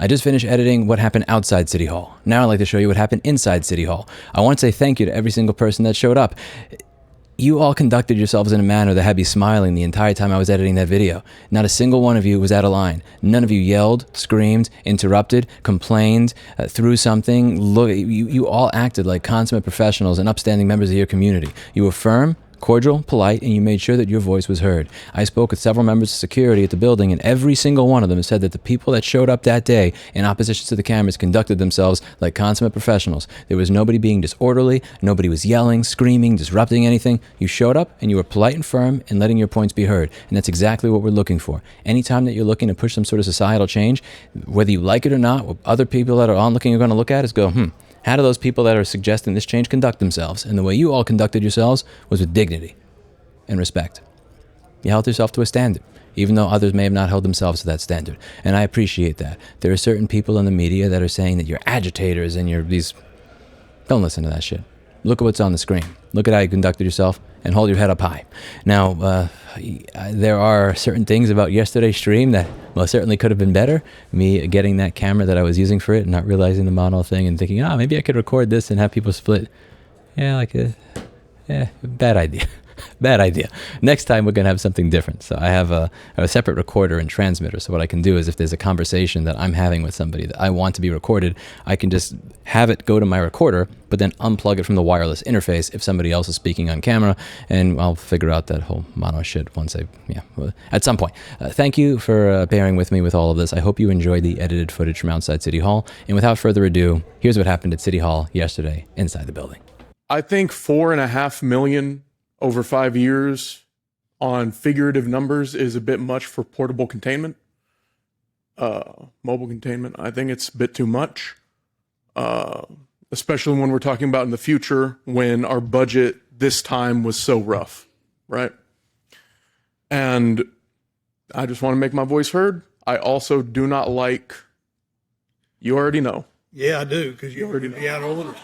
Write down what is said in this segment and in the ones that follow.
I just finished editing what happened outside City Hall. Now I'd like to show you what happened inside City Hall. I want to say thank you to every single person that showed up. You all conducted yourselves in a manner that had me smiling the entire time I was editing that video. Not a single one of you was out of line. None of you yelled, screamed, interrupted, complained, threw something. Look, you all acted like consummate professionals and upstanding members of your community. You were firm, cordial, polite, and you made sure that your voice was heard. I spoke with several members of security at the building, and every single one of them said that the people that showed up that day in opposition to the cameras conducted themselves like consummate professionals. There was nobody being disorderly, nobody was yelling, screaming, disrupting anything. You showed up and you were polite and firm and letting your points be heard, and that's exactly what we're looking for. Anytime that you're looking to push some sort of societal change, whether you like it or not, what other people that are onlooking are going to look at is go, how do those people that are suggesting this change conduct themselves? And the way you all conducted yourselves was with dignity and respect. You held yourself to a standard, even though others may have not held themselves to that standard. And I appreciate that. There are certain people in the media that are saying that you're agitators and you're these... Don't listen to that shit. Look at what's on the screen. Look at how you conducted yourself and hold your head up high. Now, there are certain things about yesterday's stream that certainly could have been better. Me getting that camera that I was using for it and not realizing the mono thing and thinking, maybe I could record this and have people split. Bad idea. Bad idea. Next time we're going to have something different. So I have a separate recorder and transmitter. So what I can do is if there's a conversation that I'm having with somebody that I want to be recorded, I can just have it go to my recorder, but then unplug it from the wireless interface if somebody else is speaking on camera, and I'll figure out that whole mono shit once at some point. Thank you for bearing with me with all of this. I hope you enjoyed the edited footage from outside City Hall. And without further ado, here's what happened at City Hall yesterday inside the building. I think 4.5 million over 5 years on figurative numbers is a bit much for portable containment. Mobile containment, I think it's a bit too much, especially when we're talking about in the future when our budget this time was so rough, right? And I just want to make my voice heard. I also do not like, you already know. Yeah, I do, because you already know. Out of order.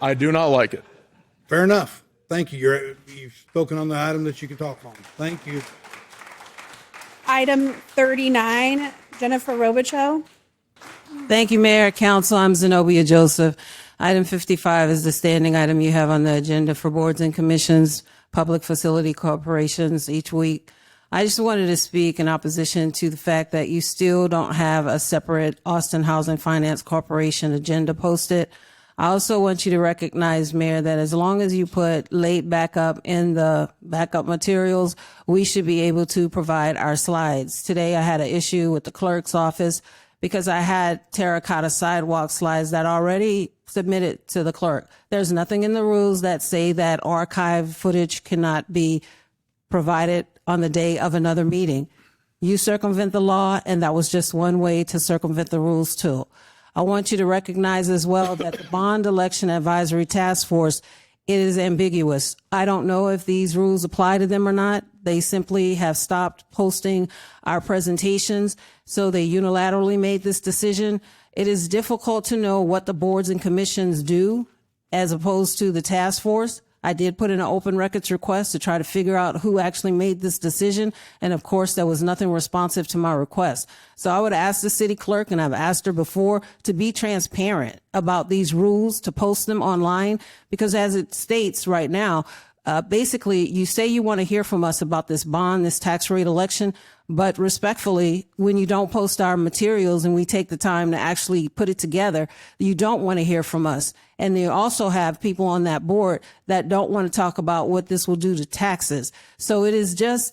I do not like it. Fair enough. Thank you. You've spoken on the item that you can talk on. Thank you. Item 39, Jennifer Robichaux. Thank you, Mayor, Council. I'm Zenobia Joseph. Item 55 is the standing item you have on the agenda for boards and commissions, public facility corporations each week. I just wanted to speak in opposition to the fact that you still don't have a separate Austin Housing Finance Corporation agenda posted. I also want you to recognize, Mayor, that as long as you put late backup in the backup materials, we should be able to provide our slides. Today I had an issue with the clerk's office because I had terracotta sidewalk slides that already submitted to the clerk. There's nothing in the rules that say that archive footage cannot be provided on the day of another meeting. You circumvent the law, and that was just one way to circumvent the rules too. I want you to recognize as well that the Bond Election Advisory Task Force, it is ambiguous. I don't know if these rules apply to them or not. They simply have stopped posting our presentations, so they unilaterally made this decision. It is difficult to know what the boards and commissions do as opposed to the task force. I did put in an open records request to try to figure out who actually made this decision. And of course, there was nothing responsive to my request. So I would ask the city clerk, and I've asked her before, to be transparent about these rules, to post them online, because as it states right now, basically you say you want to hear from us about this bond, this tax rate election, but respectfully, when you don't post our materials and we take the time to actually put it together, you don't want to hear from us. And you also have people on that board that don't want to talk about what this will do to taxes. So it is just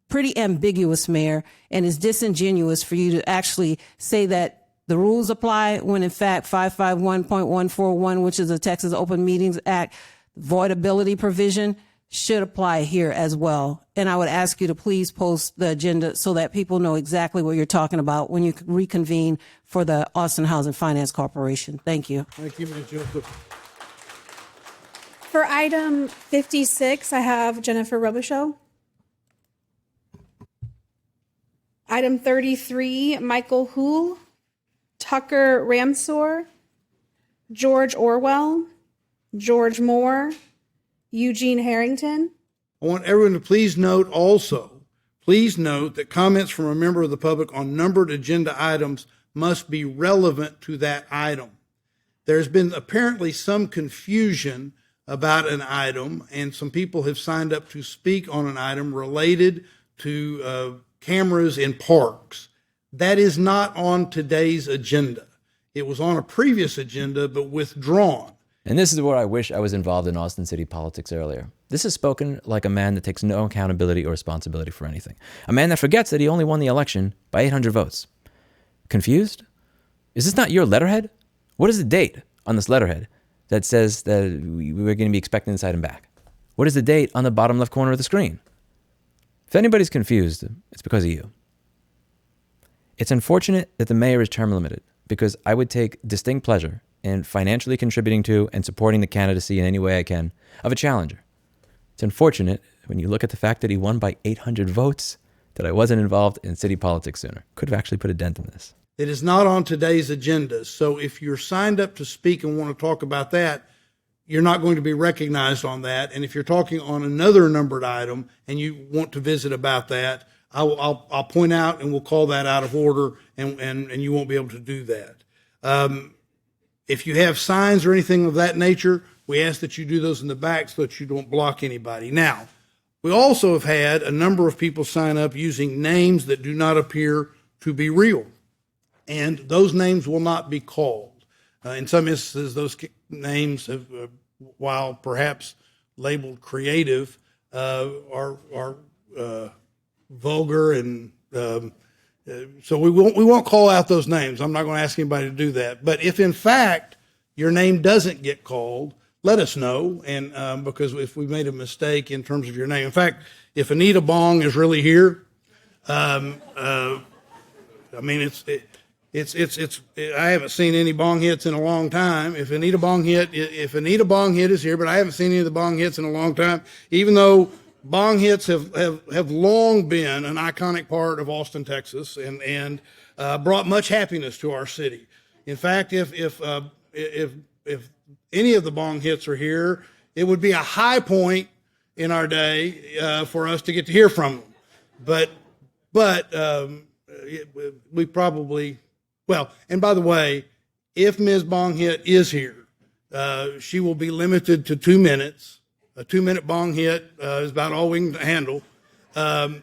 pretty ambiguous, Mayor, and it's disingenuous for you to actually say that the rules apply when in fact 551.141, which is the Texas Open Meetings Act voidability provision, should apply here as well. And I would ask you to please post the agenda so that people know exactly what you're talking about when you reconvene for the Austin Housing Finance Corporation. Thank you. Thank you, Ms. Joseph. For item 56, I have Jennifer Robichaux. Item 33, Michael Hool, Tucker Ramsor, George Orwell, George Moore, Eugene Harrington. I want everyone to please note also, please note that comments from a member of the public on numbered agenda items must be relevant to that item. There's been apparently some confusion about an item, and some people have signed up to speak on an item related to cameras in parks. That is not on today's agenda. It was on a previous agenda, but withdrawn. And this is where I wish I was involved in Austin city politics earlier. This is spoken like a man that takes no accountability or responsibility for anything. A man that forgets that he only won the election by 800 votes. Confused? Is this not your letterhead? What is the date on this letterhead that says that we're going to be expecting this item back? What is the date on the bottom left corner of the screen? If anybody's confused, it's because of you. It's unfortunate that the mayor is term limited, because I would take distinct pleasure in financially contributing to and supporting the candidacy in any way I can of a challenger. It's unfortunate when you look at the fact that he won by 800 votes that I wasn't involved in city politics sooner. Could have actually put a dent in this. It is not on today's agenda. So if you're signed up to speak and want to talk about that, you're not going to be recognized on that. And if you're talking on another numbered item and you want to visit about that, I'll point out and we'll call that out of order, and you won't be able to do that. If you have signs or anything of that nature, we ask that you do those in the back so that you don't block anybody. Now, we also have had a number of people sign up using names that do not appear to be real, and those names will not be called. In some instances, those names have, while perhaps labeled creative, are vulgar, and so we won't call out those names. I'm not going to ask anybody to do that. But if in fact your name doesn't get called, let us know, and because if we made a mistake in terms of your name. In fact, if Anita Bong is really here, I mean I haven't seen any bong hits in a long time. If Anita Bong hit is here, but I haven't seen any of the bong hits in a long time, even though bong hits have long been an iconic part of Austin, Texas, and brought much happiness to our city. In fact, if any of the bong hits are here, it would be a high point in our day for us to get to hear from them. But we probably, well, and by the way, if Ms. Bong Hit is here, she will be limited to 2 minutes. A 2-minute bong hit is about all we can handle, and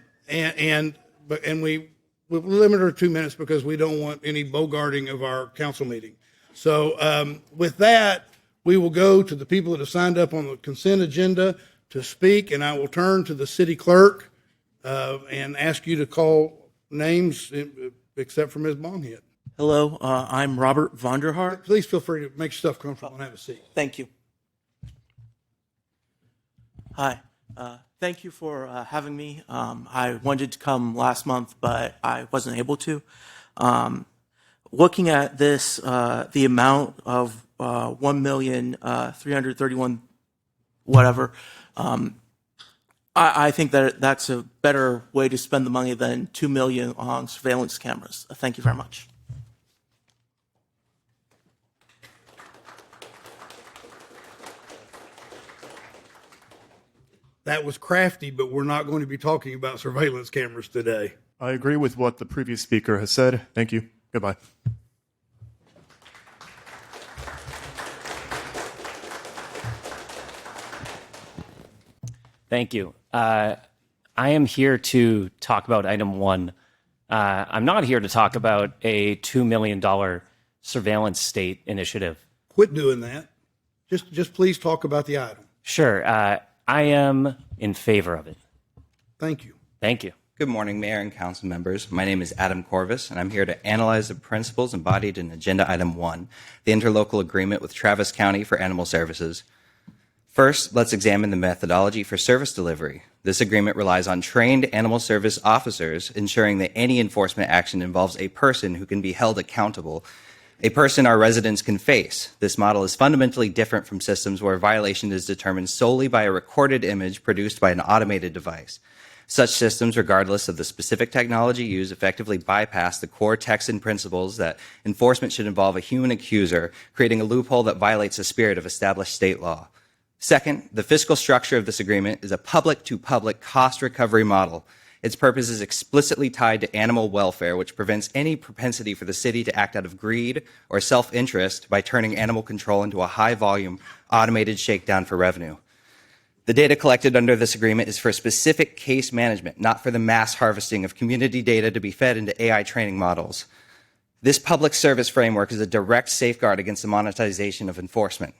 we limit her to 2 minutes because we don't want any bogarting of our council meeting. So with that, we will go to the people that have signed up on the consent agenda to speak, and I will turn to the city clerk and ask you to call names except for Ms. Bong Hit. Hello, I'm Robert Vonderhart. Please feel free to make yourself comfortable and have a seat. Thank you. Hi, thank you for having me. I wanted to come last month, but I wasn't able to. Looking at this, the amount of 1,331,000 whatever, I think that that's a better way to spend the money than 2 million on surveillance cameras. Thank you very much. That was crafty, but we're not going to be talking about surveillance cameras today. I agree with what the previous speaker has said. Thank you. Goodbye. Thank you. I am here to talk about item 1. I'm not here to talk about a $2 million surveillance state initiative. Quit doing that. Just please talk about the item. Sure. I am in favor of it. Thank you. Thank you. Good morning, Mayor and Council members. My name is Adam Corvus, and I'm here to analyze the principles embodied in Agenda Item 1, the interlocal agreement with Travis County for animal services. First, let's examine the methodology for service delivery. This agreement relies on trained animal service officers, ensuring that any enforcement action involves a person who can be held accountable, a person our residents can face. This model is fundamentally different from systems where a violation is determined solely by a recorded image produced by an automated device. Such systems, regardless of the specific technology used, effectively bypass the core text and principles that enforcement should involve a human accuser, creating a loophole that violates the spirit of established state law. Second, the fiscal structure of this agreement is a public-to-public cost recovery model. Its purpose is explicitly tied to animal welfare, which prevents any propensity for the city to act out of greed or self-interest by turning animal control into a high-volume, automated shakedown for revenue. The data collected under this agreement is for specific case management, not for the mass harvesting of community data to be fed into AI training models. This public service framework is a direct safeguard against the monetization of enforcement.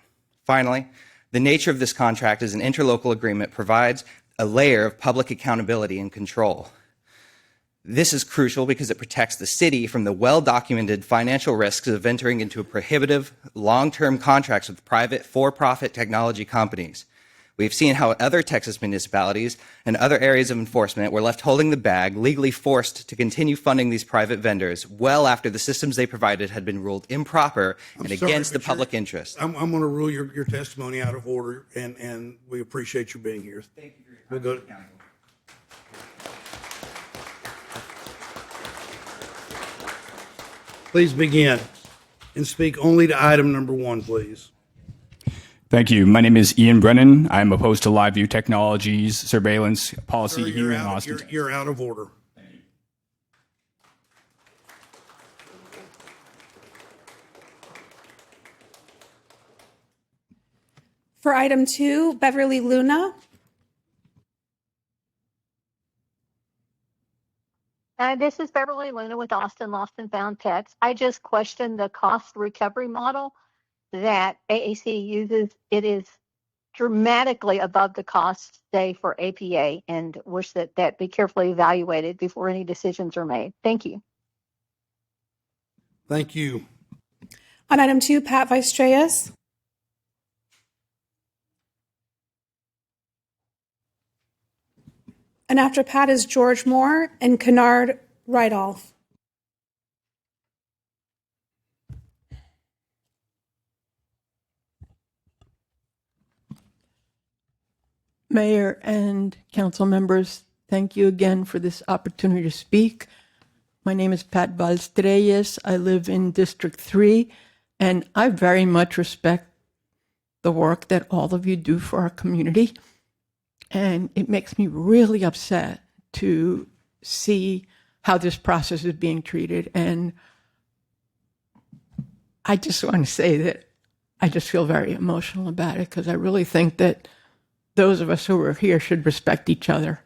Finally, the nature of this contract as an interlocal agreement provides a layer of public accountability and control. This is crucial because it protects the city from the well-documented financial risks of entering into prohibitive, long-term contracts with private, for-profit technology companies. We've seen how other Texas municipalities and other areas of enforcement were left holding the bag, legally forced to continue funding these private vendors well after the systems they provided had been ruled improper and against the public interest. I'm going to rule your testimony out of order, and we appreciate you being here. Thank you for your We'll go. Please begin and speak only to item number 1, please. Thank you. My name is Ian Brennan. I'm opposed to Live View Technologies surveillance policy Sir, here in Austin. You're out of order. For item 2, Beverly Luna. This is Beverly Luna with Austin Lost and Found Pets. I just questioned the cost recovery model that AAC uses. It is dramatically above the cost, say, for APA, and wish that that be carefully evaluated before any decisions are made. Thank you. Thank you. On item 2, Pat Vistreas. And after Pat is George Moore and Kennard Rydolph. Mayor and council members, thank you again for this opportunity to speak. My name is Pat Valstreyes. I live in District 3, and I very much respect the work that all of you do for our community. And it makes me really upset to see how this process is being treated. And I just want to say that I just feel very emotional about it, because I really think that those of us who are here should respect each other,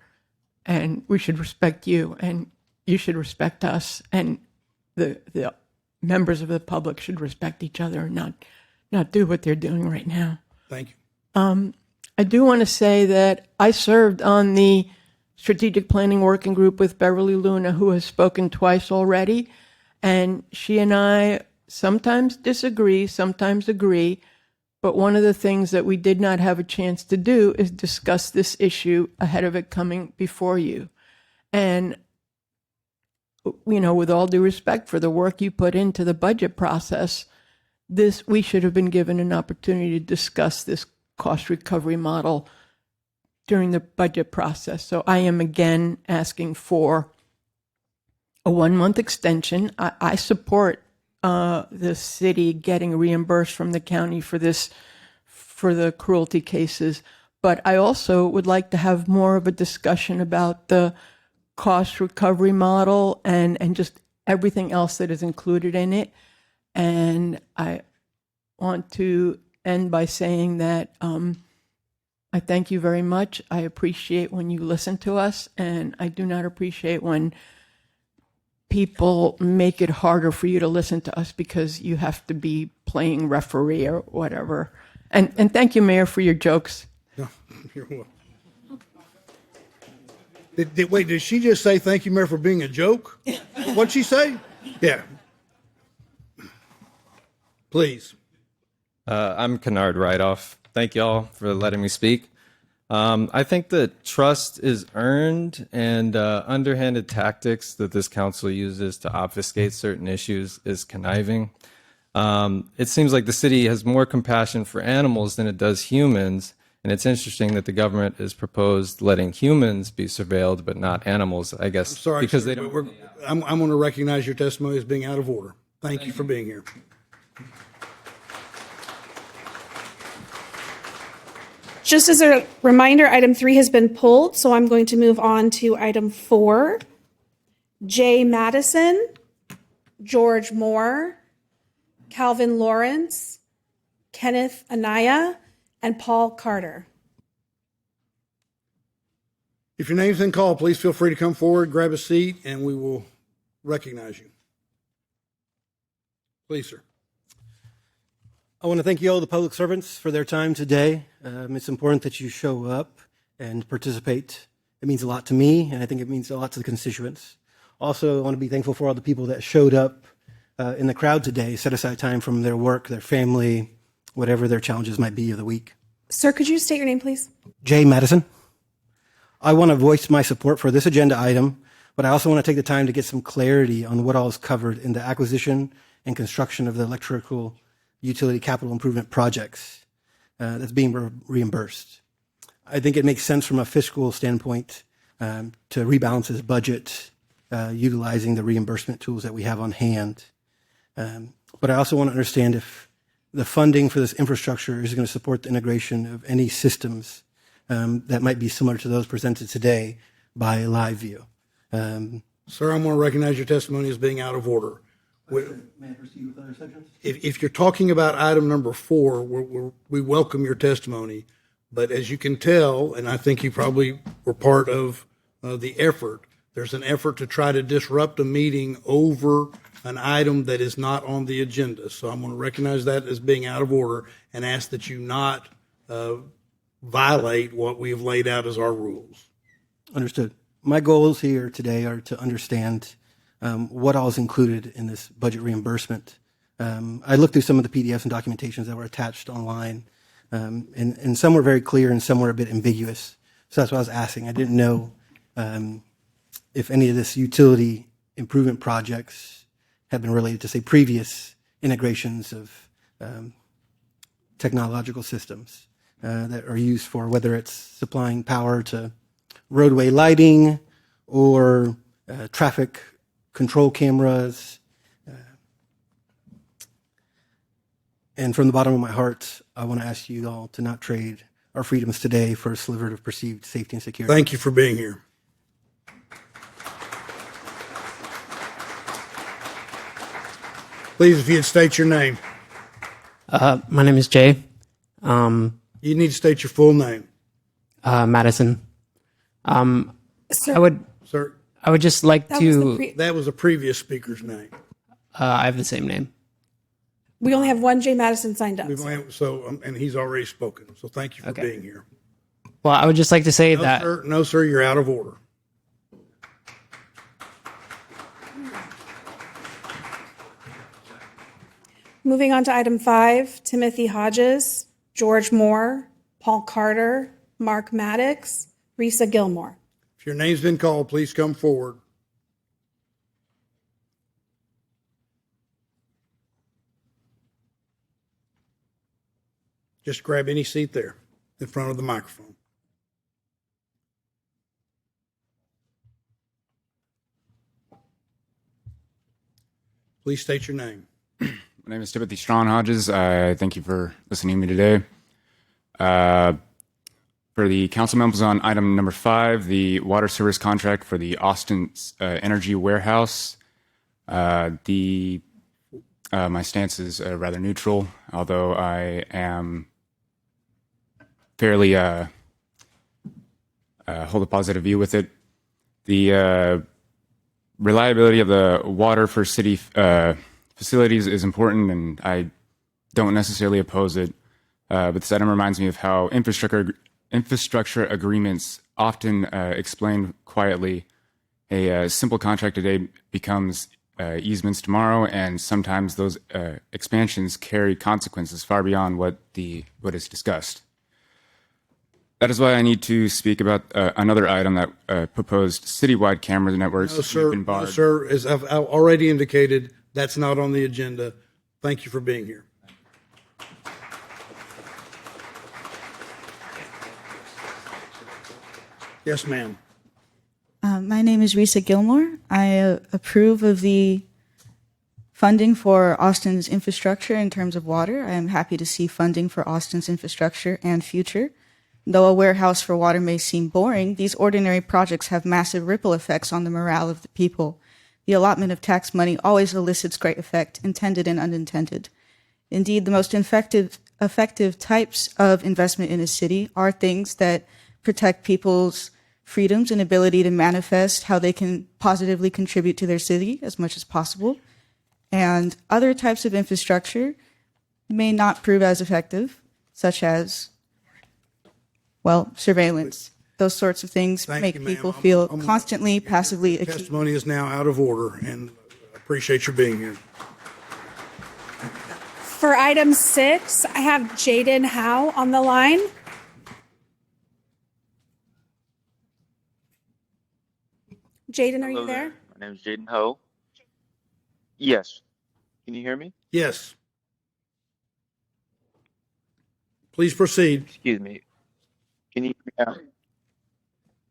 and we should respect you, and you should respect us, and the members of the public should respect each other and not do what they're doing right now. Thank you. I do want to say that I served on the strategic planning working group with Beverly Luna, who has spoken twice already, and she and I sometimes disagree, sometimes agree, but one of the things that we did not have a chance to do is discuss this issue ahead of it coming before you. And, you know, with all due respect for the work you put into the budget process, we should have been given an opportunity to discuss this cost recovery model during the budget process. So I am again asking for a 1-month extension. I support the city getting reimbursed from the county for the cruelty cases, but I also would like to have more of a discussion about the cost recovery model and just everything else that is included in it. And I want to end by saying that I thank you very much. I appreciate when you listen to us, and I do not appreciate when people make it harder for you to listen to us because you have to be playing referee or whatever. And thank you, Mayor, for your jokes. No, you're welcome. Wait, did she just say thank you, Mayor, for being a joke? What'd she say? Yeah. Please. I'm Kennard Rydolph. Thank y'all for letting me speak. I think that trust is earned, and underhanded tactics that this council uses to obfuscate certain issues is conniving. It seems like the city has more compassion for animals than it does humans, and it's interesting that the government has proposed letting humans be surveilled but not animals, I guess. I'm sorry, because sir, they don't. I'm going to recognize your testimony as being out of order. Thank you for being here. Just as a reminder, item 3 has been pulled, so I'm going to move on to item 4. Jay Madison, George Moore, Calvin Lawrence, Kenneth Anaya, and Paul Carter. If your name's been called, please feel free to come forward, grab a seat, and we will recognize you. Please, sir. I want to thank you all, the public servants, for their time today. It's important that you show up and participate. It means a lot to me, and I think it means a lot to the constituents. Also, I want to be thankful for all the people that showed up in the crowd today, set aside time from their work, their family, whatever their challenges might be of the week. Sir, could you state your name, please? Jay Madison. I want to voice my support for this agenda item, but I also want to take the time to get some clarity on what all is covered in the acquisition and construction of the electrical utility capital improvement projects that's being reimbursed. I think it makes sense from a fiscal standpoint to rebalance this budget utilizing the reimbursement tools that we have on hand. But I also want to understand if the funding for this infrastructure is going to support the integration of any systems that might be similar to those presented today by LiveView. Sir, I'm going to recognize your testimony as being out of order. May I proceed with other sections? If you're talking about item number 4, we welcome your testimony. But as you can tell, and I think you probably were part of the effort, there's an effort to try to disrupt a meeting over an item that is not on the agenda. So I'm going to recognize that as being out of order and ask that you not violate what we have laid out as our rules. Understood. My goals here today are to understand what all is included in this budget reimbursement. I looked through some of the PDFs and documentations that were attached online, and some were very clear and some were a bit ambiguous. So that's what I was asking. I didn't know if any of this utility improvement projects have been related to, say, previous integrations of technological systems that are used for whether it's supplying power to roadway lighting or traffic control cameras. And from the bottom of my heart, I want to ask you all to not trade our freedoms today for a sliver of perceived safety and security. Thank you for being here. Please, if you'd state your name. My name is Jay. You need to state your full name. Madison. Sir, I would just like that was a previous speaker's name. I have the same name. we only have one Jay Madison signed up. And he's already spoken. So thank you for being here. Well, I would just like to say No, sir, you're out of order. Moving on to item 5, Timothy Hodges, George Moore, Paul Carter, Mark Maddox, Risa Gilmore. If your name's been called, please come forward. Just grab any seat there in front of the microphone. Please state your name. My name is Timothy Strawn Hodges. Thank you for listening to me today. For the council members on item number 5, the water service contract for the Austin Energy Warehouse, my stance is rather neutral, although I am fairly hold a positive view with it. The reliability of the water for city facilities is important, and I don't necessarily oppose it. But this item reminds me of how infrastructure agreements often explain quietly. A simple contract today becomes easements tomorrow, and sometimes those expansions carry consequences far beyond what is discussed. That is why I need to speak about another item that proposed citywide camera networks. No, sir, as I've already indicated, that's not on the agenda. Thank you for being here. Yes, ma'am. My name is Risa Gilmore. I approve of the funding for Austin's infrastructure in terms of water. I am happy to see funding for Austin's infrastructure and future. Though a warehouse for water may seem boring, these ordinary projects have massive ripple effects on the morale of the people. The allotment of tax money always elicits great effect, intended and unintended. Indeed, the most effective types of investment in a city are things that protect people's freedoms and ability to manifest how they can positively contribute to their city as much as possible. And other types of infrastructure may not prove as effective, such as, well, surveillance. Those sorts of things make people feel constantly, passively accused. Testimony is now out of order, and I appreciate your being here. For item 6, I have Jaden Howe on the line. Jaden, are you there? My name is Jaden Ho. Yes. Can you hear me? Yes. Please proceed. Excuse me. Can you hear me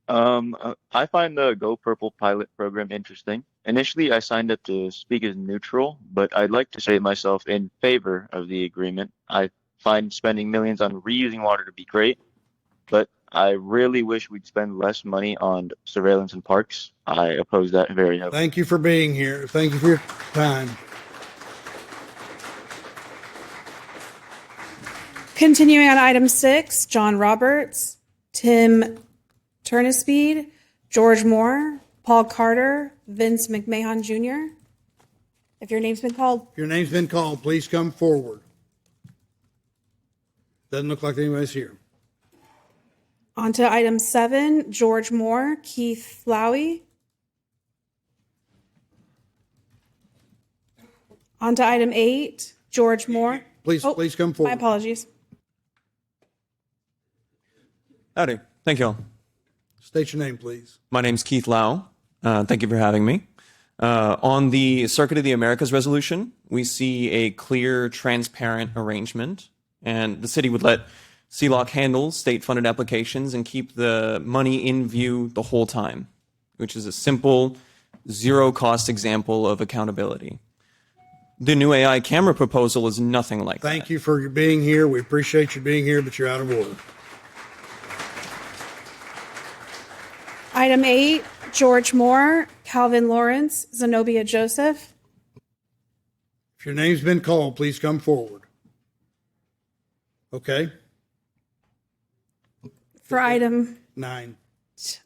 now? I find the Go Purple pilot program interesting. Initially, I signed up to speak as neutral, but I'd like to say myself in favor of the agreement. I find spending millions on reusing water to be great, but I really wish we'd spend less money on surveillance in parks. I oppose that very heavily. Thank you for being here. Thank you for your time. Continuing on item 6, John Roberts, Tim Turnespede, George Moore, Paul Carter, Vince McMahon Jr. If your name's been called. If your name's been called, please come forward. Doesn't look like anybody's here. On to item 7, George Moore, Keith Flowey. On to item 8, George Moore. Please come forward. My apologies. Howdy. Thank you all. State your name, please. My name's Keith Lau. Thank you for having me. On the Circuit of the Americas resolution, we see a clear, transparent arrangement, and the city would let CLOC handle state-funded applications and keep the money in view the whole time, which is a simple, zero-cost example of accountability. The new AI camera proposal is nothing like that. Thank you for being here. We appreciate you being here, but you're out of order. Item 8, George Moore, Calvin Lawrence, Zenobia Joseph. If your name's been called, please come forward. Okay. For item 9.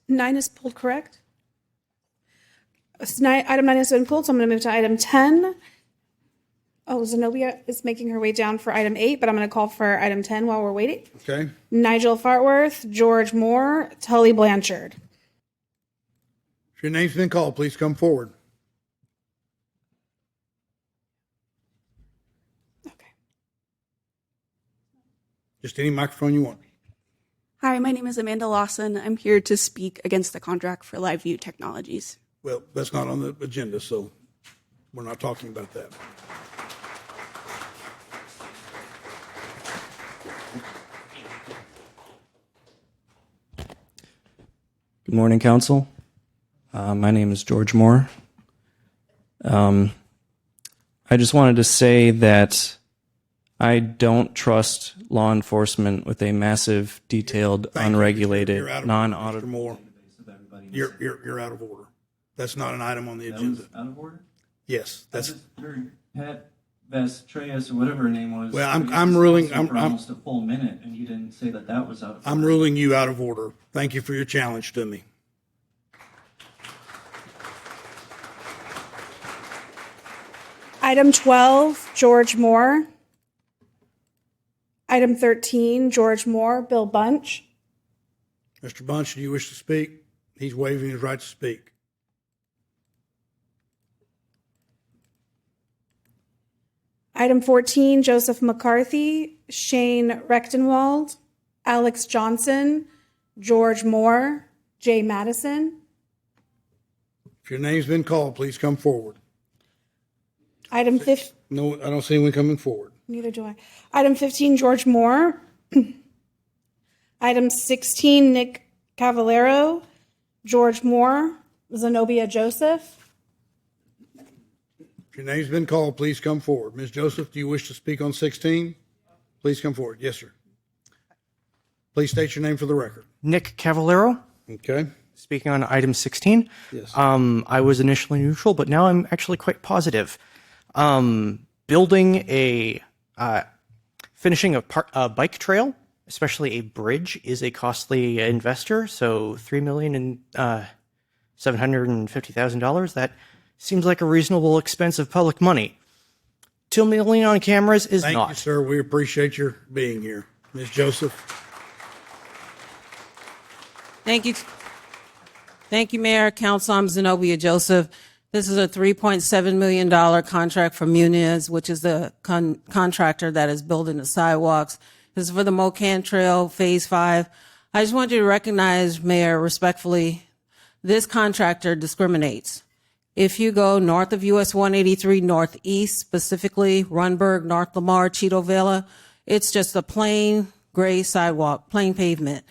9 is pulled, correct? Item 9 has been pulled, so I'm going to move to item 10. Oh, Zenobia is making her way down for item 8, but I'm going to call for item 10 while we're waiting. Okay. Nigel Fartworth, George Moore, Tully Blanchard. If your name's been called, please come forward. Okay. Just any microphone you want. Hi, my name is Amanda Lawson. I'm here to speak against the contract for LiveView Technologies. Well, that's not on the agenda, so we're not talking about that. Good morning, Council. My name is George Moore. I just wanted to say that I don't trust law enforcement with a massive, detailed, unregulated, non-audit. Moore, you're out of order. That's not an item on the agenda. Out of order? Yes, that's. Pat Vestreas or whatever her name was. Well, I'm ruling. For almost a full minute, and you didn't say that was out of order. I'm ruling you out of order. Thank you for your challenge to me. Item 12, George Moore. Item 13, George Moore, Bill Bunch. Mr. Bunch, do you wish to speak? He's waiving his right to speak. Item 14, Joseph McCarthy, Shane Rechtenwald, Alex Johnson, George Moore, Jay Madison. If your name's been called, please come forward. Item 15. No, I don't see anyone coming forward. Neither do I. Item 15, George Moore. Item 16, Nick Cavallero, George Moore, Zenobia Joseph. If your name's been called, please come forward. Ms. Joseph, do you wish to speak on 16? Please come forward. Yes, sir. Please state your name for the record. Nick Cavallero, Okay. speaking on item 16. Yes. I was initially neutral, but now I'm actually quite positive. Building finishing a bike trail, especially a bridge, is a costly investor. So $3,750,000. That seems like a reasonable expense of public money. $2 million on cameras is Thank not. you, sir. We appreciate your being here. Ms. Joseph. Thank you. Thank you, Mayor, Council. I'm Zenobia Joseph. This is a $3.7 million contract for Muniz, which is the contractor that is building the sidewalks. This is for the Mocan Trail, Phase 5. I just want you to recognize, Mayor, respectfully, this contractor discriminates. If you go north of US 183 northeast, specifically Runberg, North Lamar, Cheeto Vela, it's just a plain gray sidewalk, plain pavement.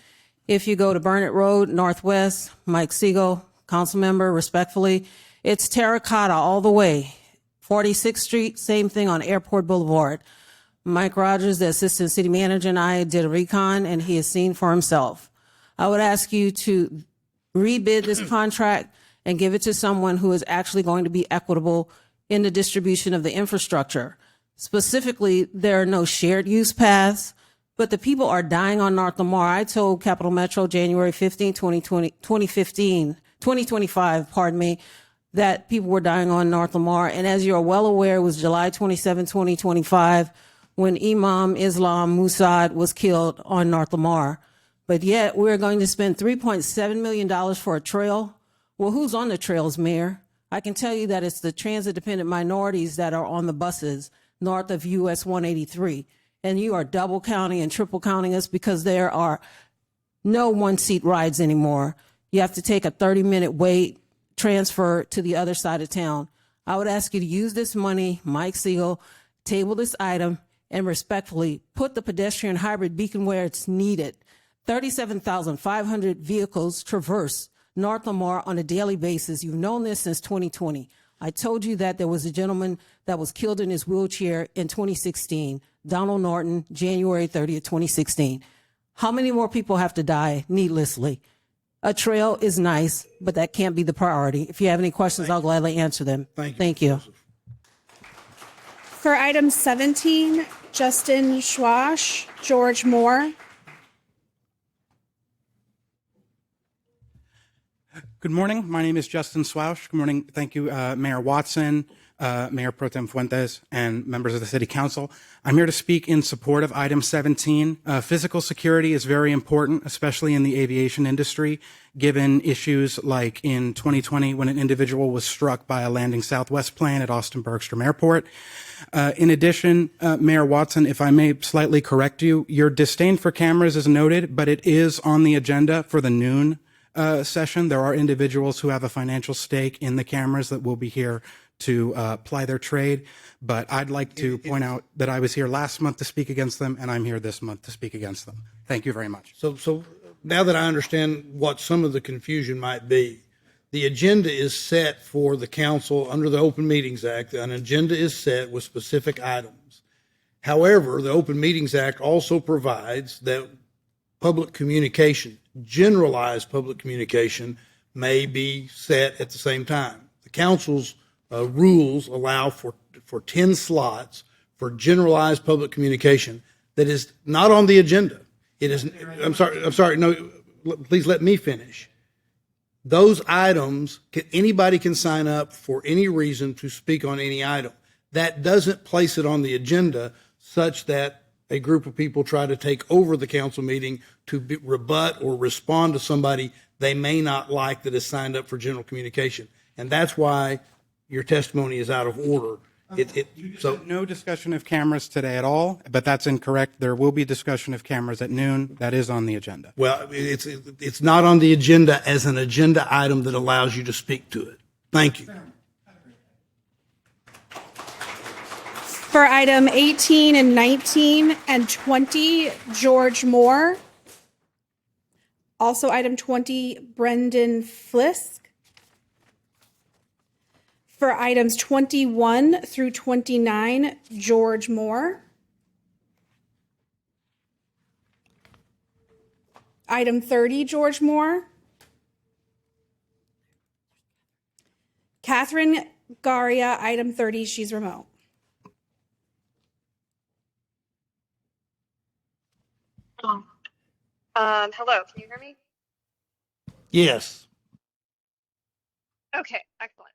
If you go to Burnett Road, northwest, Mike Siegel, council member, respectfully, it's terracotta all the way. 46th Street, same thing on Airport Boulevard. Mike Rogers, the assistant city manager, and I did a recon, and he has seen for himself. I would ask you to rebid this contract and give it to someone who is actually going to be equitable in the distribution of the infrastructure. Specifically, there are no shared use paths, but the people are dying on North Lamar. I told Capital Metro January 15, 2025, that people were dying on North Lamar. And as you're well aware, it was July 27, 2025, when Imam Islam Musad was killed on North Lamar. But yet we're going to spend $3.7 million for a trail. Well, who's on the trails, Mayor? I can tell you that it's the transit-dependent minorities that are on the buses north of US 183. And you are double counting and triple counting us because there are no one-seat rides anymore. You have to take a 30-minute wait, transfer to the other side of town. I would ask you to use this money, Mike Siegel, table this item, and respectfully put the pedestrian hybrid beacon where it's needed. 37,500 vehicles traverse North Lamar on a daily basis. You've known this since 2020. I told you that there was a gentleman that was killed in his wheelchair in 2016, Donald Norton, January 30th, 2016. How many more people have to die needlessly? A trail is nice, but that can't be the priority. If you have any questions, I'll gladly answer them. Thank you. For item 17, Justin Schwash, George Moore. Good morning. My name is Justin Swaush. Good morning. Thank you, Mayor Watson, Mayor Pro Tem Fuentes, and members of the City Council. I'm here to speak in support of item 17. Physical security is very important, especially in the aviation industry, given issues like in 2020 when an individual was struck by a landing Southwest plane at Austin Bergstrom Airport. In addition, Mayor Watson, if I may slightly correct you, your disdain for cameras is noted, but it is on the agenda for the noon session. There are individuals who have a financial stake in the cameras that will be here to ply their trade. But I'd like to point out that I was here last month to speak against them, and I'm here this month to speak against them. Thank you very much. So now that I understand what some of the confusion might be, the agenda is set for the council under the Open Meetings Act. An agenda is set with specific items. However, the Open Meetings Act also provides that public communication, generalized public communication, may be set at the same time. The council's rules allow for 10 slots for generalized public communication that is not on the agenda. It is, I'm sorry, no, please let me finish. Those items, anybody can sign up for any reason to speak on any item. That doesn't place it on the agenda such that a group of people try to take over the council meeting to rebut or respond to somebody they may not like that is signed up for general communication. And that's why your testimony is out of order. So no discussion of cameras today at all, but that's incorrect. There will be discussion of cameras at noon. That is on the agenda. Well, it's not on the agenda as an agenda item that allows you to speak to it. Thank you. For item 18 and 19 and 20, George Moore. Also item 20, Brendan Flisk. For items 21 through 29, George Moore. Item 30, George Moore. Catherine Garia, item 30, she's remote. Hello, can you hear me? Yes. Okay, excellent.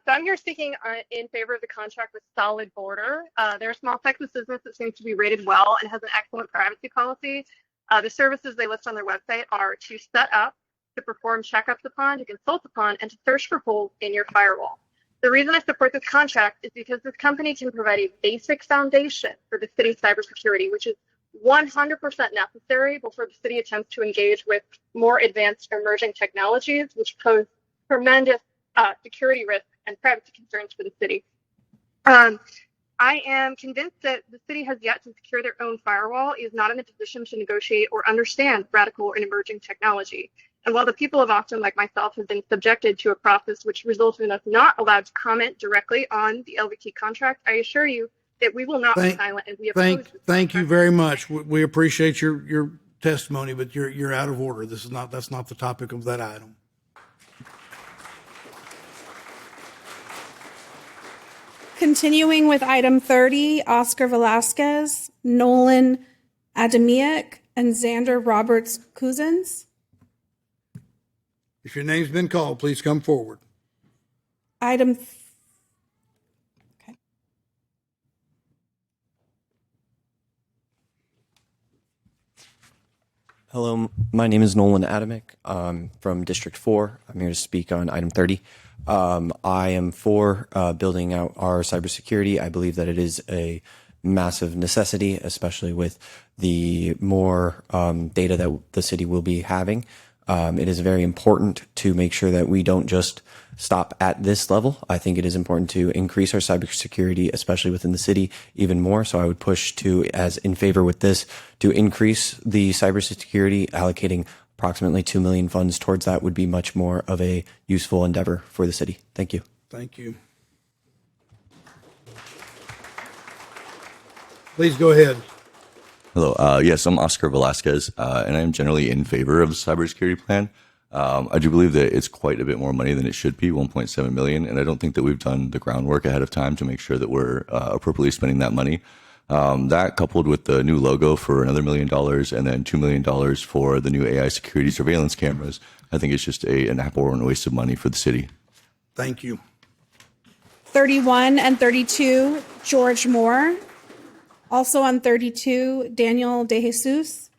So I'm here speaking in favor of the contract with Solid Border. They're a small Texas business that seems to be rated well and has an excellent privacy policy. The services they list on their website are to set up, to perform checkups upon, to consult upon, and to search for holes in your firewall. The reason I support this contract is because this company can provide a basic foundation for the city's cybersecurity, which is 100% necessary before the city attempts to engage with more advanced emerging technologies, which pose tremendous security risks and privacy concerns for the city. I am convinced that the city has yet to secure their own firewall, is not in a position to negotiate or understand radical and emerging technology. And while the people of Austin, like myself, have been subjected to a process which resulted in us not allowed to comment directly on the LVT contract, I assure you that we will not be silent and we oppose this. Thank you very much. We appreciate your testimony, but you're out of order. That's not the topic of that item. Continuing with item 30, Oscar Velasquez, Nolan Adamiak, and Xander Roberts Cousins. If your name's been called, please come forward. Item. Okay. Hello, my name is Nolan Adamiak. I'm from District 4. I'm here to speak on item 30. I am for building out our cybersecurity. I believe that it is a massive necessity, especially with the more data that the city will be having. It is very important to make sure that we don't just stop at this level. I think it is important to increase our cybersecurity, especially within the city, even more. So I would push to, as in favor with this, to increase the cybersecurity, allocating approximately 2 million funds towards that would be much more of a useful endeavor for the city. Thank you. Thank you. Please go ahead. Hello. Yes, I'm Oscar Velasquez, and I am generally in favor of the cybersecurity plan. I do believe that it's quite a bit more money than it should be, 1.7 million, and I don't think that we've done the groundwork ahead of time to make sure that we're appropriately spending that money. That coupled with the new logo for another $1 million and then $2 million for the new AI security surveillance cameras, I think it's just an abhorrent waste of money for the city. Thank you. 31 and 32, George Moore. Also on 32, Daniel De Jesus.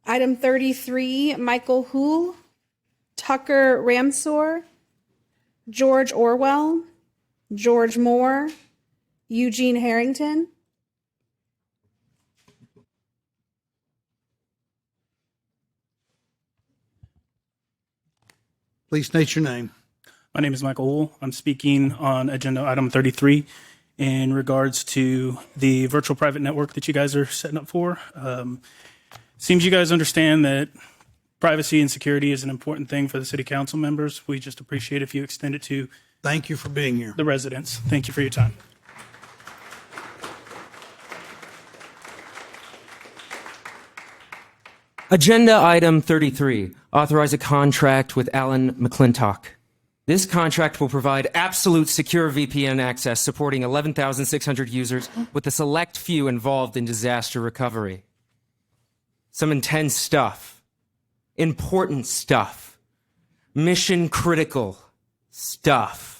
Item 33, Michael Hool, Tucker Ramsor, George Orwell, George Moore, Eugene Harrington. Please state your name. My name is Michael Hool. I'm speaking on agenda item 33 in regards to the virtual private network that you guys are setting up for. Seems you guys understand that privacy and security is an important thing for the city council members. We just appreciate if you extend it to Thank you for being here. The residents. Thank you for your time. Agenda item 33, authorize a contract with Alan McClintock. This contract will provide absolute secure VPN access supporting 11,600 users with a select few involved in disaster recovery. Some intense stuff, important stuff, mission critical stuff.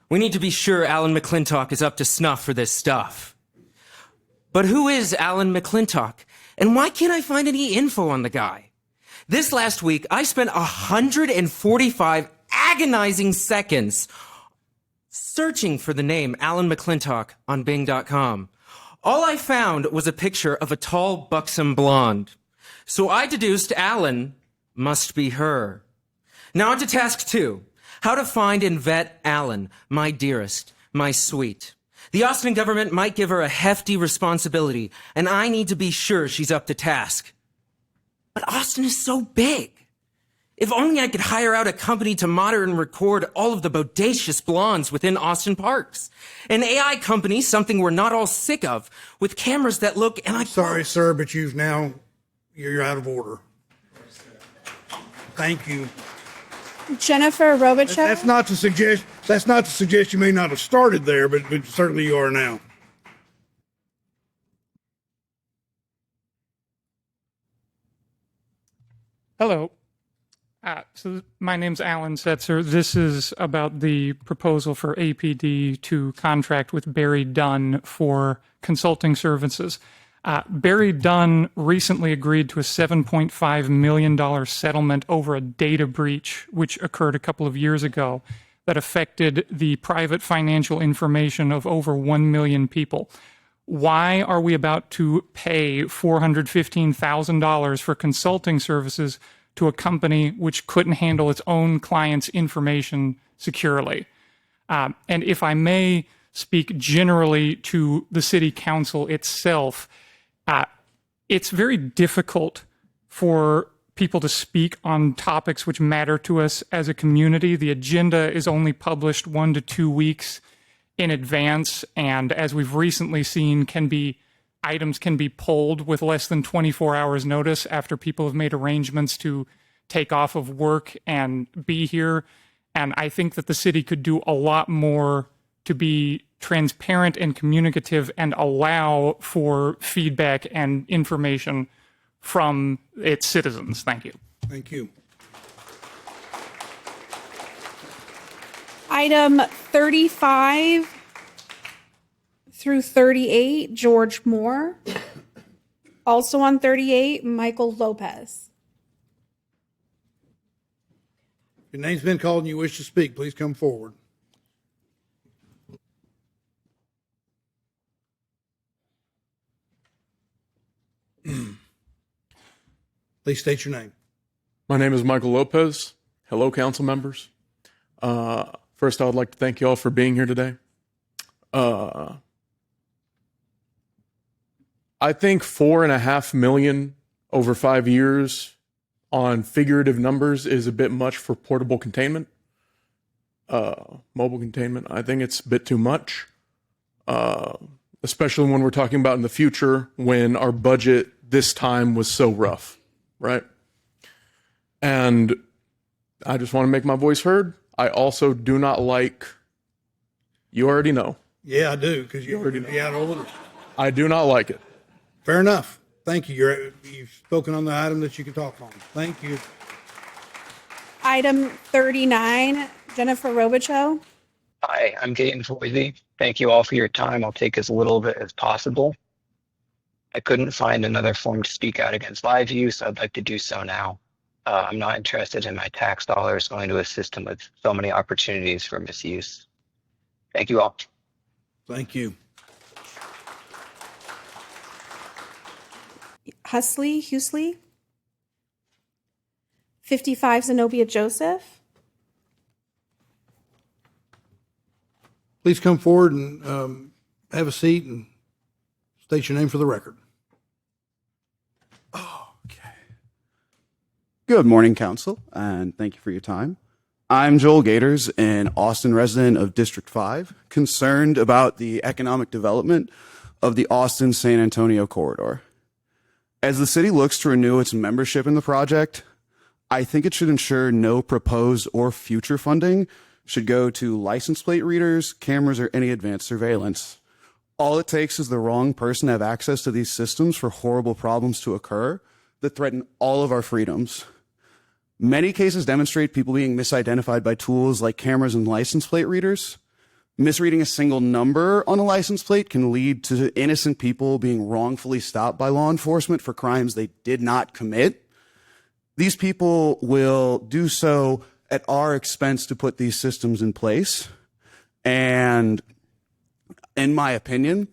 We need to be sure Alan McClintock is up to snuff for this stuff. But who is Alan McClintock? And why can't I find any info on the guy? This last week, I spent 145 agonizing seconds searching for the name Alan McClintock on Bing.com. All I found was a picture of a tall, buxom blonde. So I deduced Alan must be her. Now on to task 2. How to find and vet Alan, my dearest, my sweet. The Austin government might give her a hefty responsibility, and I need to be sure she's up to task. But Austin is so big. If only I could hire out a company to monitor and record all of the bodacious blondes within Austin parks. An AI company, something we're not all sick of, with cameras that look and I Sorry, sir, but you're out of order. Thank you. Jennifer Robichaux. That's not to suggest you may not have started there, but certainly you are now. Hello. So my name's Alan Setzer. This is about the proposal for APD to contract with Barry Dunn for consulting services. Barry Dunn recently agreed to a $7.5 million settlement over a data breach, which occurred a couple of years ago, that affected the private financial information of over 1 million people. Why are we about to pay $415,000 for consulting services to a company which couldn't handle its own clients' information securely? And if I may speak generally to the city council itself, it's very difficult for people to speak on topics which matter to us as a community. The agenda is only published 1 to 2 weeks in advance, and as we've recently seen, items can be pulled with less than 24 hours notice after people have made arrangements to take off of work and be here. And I think that the city could do a lot more to be transparent and communicative and allow for feedback and information from its citizens. Thank you. Thank you. Item 35 through 38, George Moore. Also on 38, Michael Lopez. Your name's been called and you wish to speak, please come forward. Please state your name. My name is Michael Lopez. Hello, council members. First, I would like to thank you all for being here today. I think $4.5 million over 5 years on figurative numbers is a bit much for portable containment. Mobile containment, I think it's a bit too much, especially when we're talking about in the future when our budget this time was so rough, right? And I just want to make my voice heard. I also do not like, you already know. Yeah, I do, because you already know. Yeah, I do not like it. Fair enough. Thank you. You've spoken on the item that you can talk on. Thank you. Item 39, Jennifer Robichaux. Hi, I'm Gaten Foisey. Thank you all for your time. I'll take as little of it as possible. I couldn't find another form to speak out against live use. I'd like to do so now. I'm not interested in my tax dollars going to a system with so many opportunities for misuse. Thank you all. Thank you. Husley. 55, Zenobia Joseph. Please come forward and have a seat and state your name for the record. Good morning, Council, and thank you for your time. I'm Joel Gators, an Austin resident of District 5, concerned about the economic development of the Austin-San Antonio corridor. As the city looks to renew its membership in the project, I think it should ensure no proposed or future funding should go to license plate readers, cameras, or any advanced surveillance. All it takes is the wrong person to have access to these systems for horrible problems to occur that threaten all of our freedoms. Many cases demonstrate people being misidentified by tools like cameras and license plate readers. Misreading a single number on a license plate can lead to innocent people being wrongfully stopped by law enforcement for crimes they did not commit. These people will do so at our expense to put these systems in place. And in my opinion,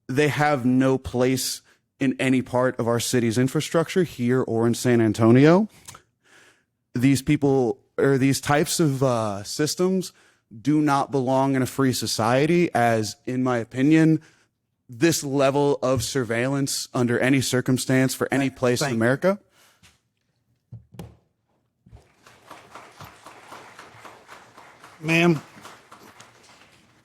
they have no place in any part of our city's infrastructure here or in San Antonio. These people or these types of systems do not belong in a free society, as, in my opinion, this level of surveillance under any circumstance for any place in America. Ma'am.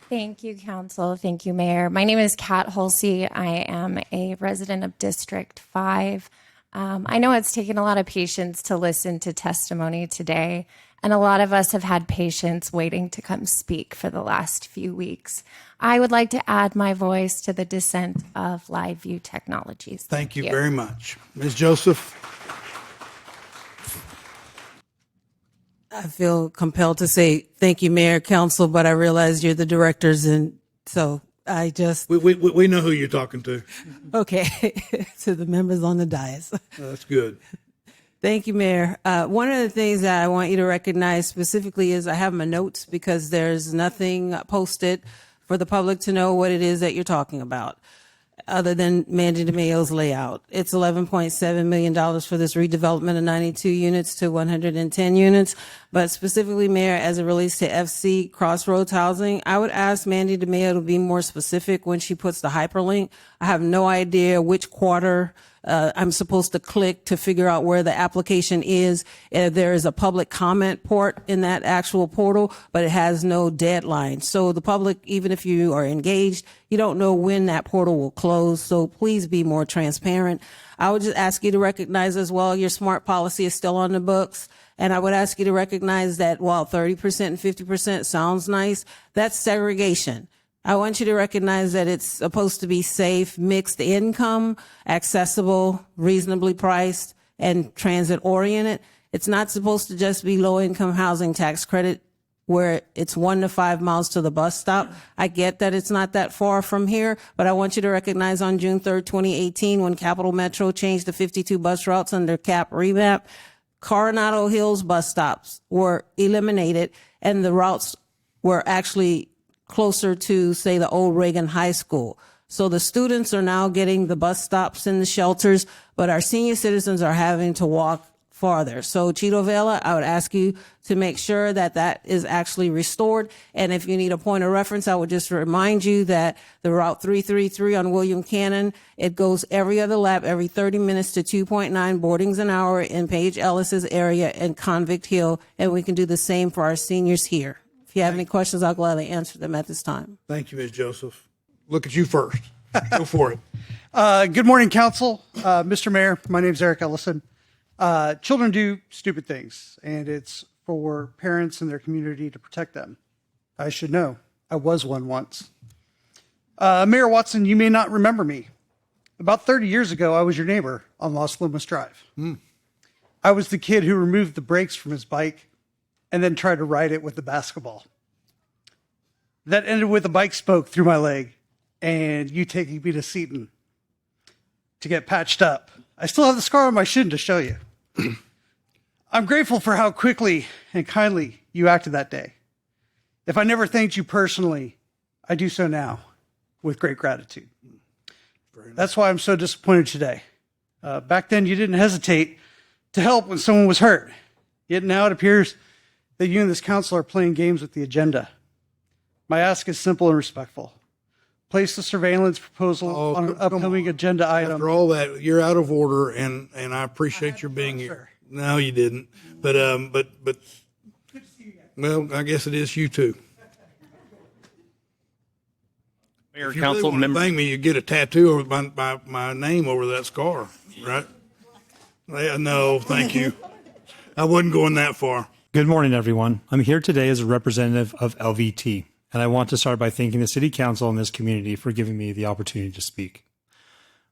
Thank you, Council. Thank you, Mayor. My name is Kat Holsey. I am a resident of District 5. I know it's taken a lot of patience to listen to testimony today, and a lot of us have had patience waiting to come speak for the last few weeks. I would like to add my voice to the dissent of LiveView Technologies. Thank you very much. Ms. Joseph. I feel compelled to say thank you, Mayor, Council, but I realize you're the directors, and so I just... We know who you're talking to. Okay, to the members on the dais. That's good. Thank you, Mayor. One of the things that I want you to recognize specifically is I have my notes because there's nothing posted for the public to know what it is that you're talking about, other than Mandy DeMayo's layout. It's $11.7 million for this redevelopment of 92 units to 110 units. But specifically, Mayor, as it relates to FC Crossroads housing, I would ask Mandy DeMayo to be more specific when she puts the hyperlink. I have no idea which quarter I'm supposed to click to figure out where the application is. There is a public comment port in that actual portal, but it has no deadline. So the public, even if you are engaged, you don't know when that portal will close. So please be more transparent. I would just ask you to recognize as well, your SMART policy is still on the books. And I would ask you to recognize that while 30% and 50% sounds nice, that's segregation. I want you to recognize that it's supposed to be safe, mixed income, accessible, reasonably priced, and transit oriented. It's not supposed to just be low income housing tax credit where it's 1 to 5 miles to the bus stop. I get that it's not that far from here, but I want you to recognize on June 3rd, 2018, when Capital Metro changed the 52 bus routes under CAP revamp, Coronado Hills bus stops were eliminated and the routes were actually closer to, say, the old Reagan High School. So the students are now getting the bus stops and the shelters, but our senior citizens are having to walk farther. So Cheeto Vela, I would ask you to make sure that that is actually restored. And if you need a point of reference, I would just remind you that the Route 333 on William Cannon, it goes every other lap, every 30 minutes to 2.9 boardings an hour in Paige Ellis's area and Convict Hill. And we can do the same for our seniors here. If you have any questions, I'll gladly answer them at this time. Thank you, Ms. Joseph. Look at you first. Go for it. Good morning, Council. Mr. Mayor, my name is Eric Ellison. Children do stupid things, and it's for parents and their community to protect them. I should know. I was one once. Mayor Watson, you may not remember me. About 30 years ago, I was your neighbor on Los Lomas Drive. I was the kid who removed the brakes from his bike and then tried to ride it with the basketball. That ended with a bike spoke through my leg and you taking me to Seton to get patched up. I still have the scar on my shin to show you. I'm grateful for how quickly and kindly you acted that day. If I never thanked you personally, I do so now with great gratitude. That's why I'm so disappointed today. Back then, you didn't hesitate to help when someone was hurt. Yet now it appears that you and this council are playing games with the agenda. My ask is simple and respectful. Place the surveillance proposal on an upcoming agenda item. After all that, you're out of order, and I appreciate your being here. No, you didn't. But well, I guess it is you too. Mayor, if you council really want to thank me, you get a tattoo over my name over that scar, right? No, thank you. I wasn't going that far. Good morning, everyone. I'm here today as a representative of LVT, and I want to start by thanking the City Council and this community for giving me the opportunity to speak.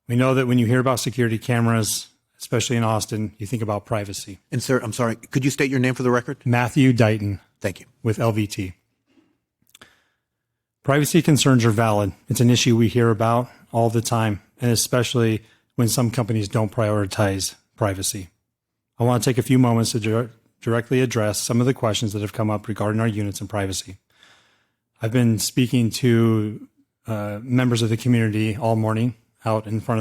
We know that when you hear about security cameras, especially in Austin, you think about privacy. And sir, I'm sorry, could you state your name for the record? Matthew Dighton. Thank you. With LVT. Privacy concerns are valid. It's an issue we hear about all the time, and especially when some companies don't prioritize privacy. I want to take a few moments to directly address some of the questions that have come up regarding our units and privacy. I've been speaking to members of the community all morning out in front of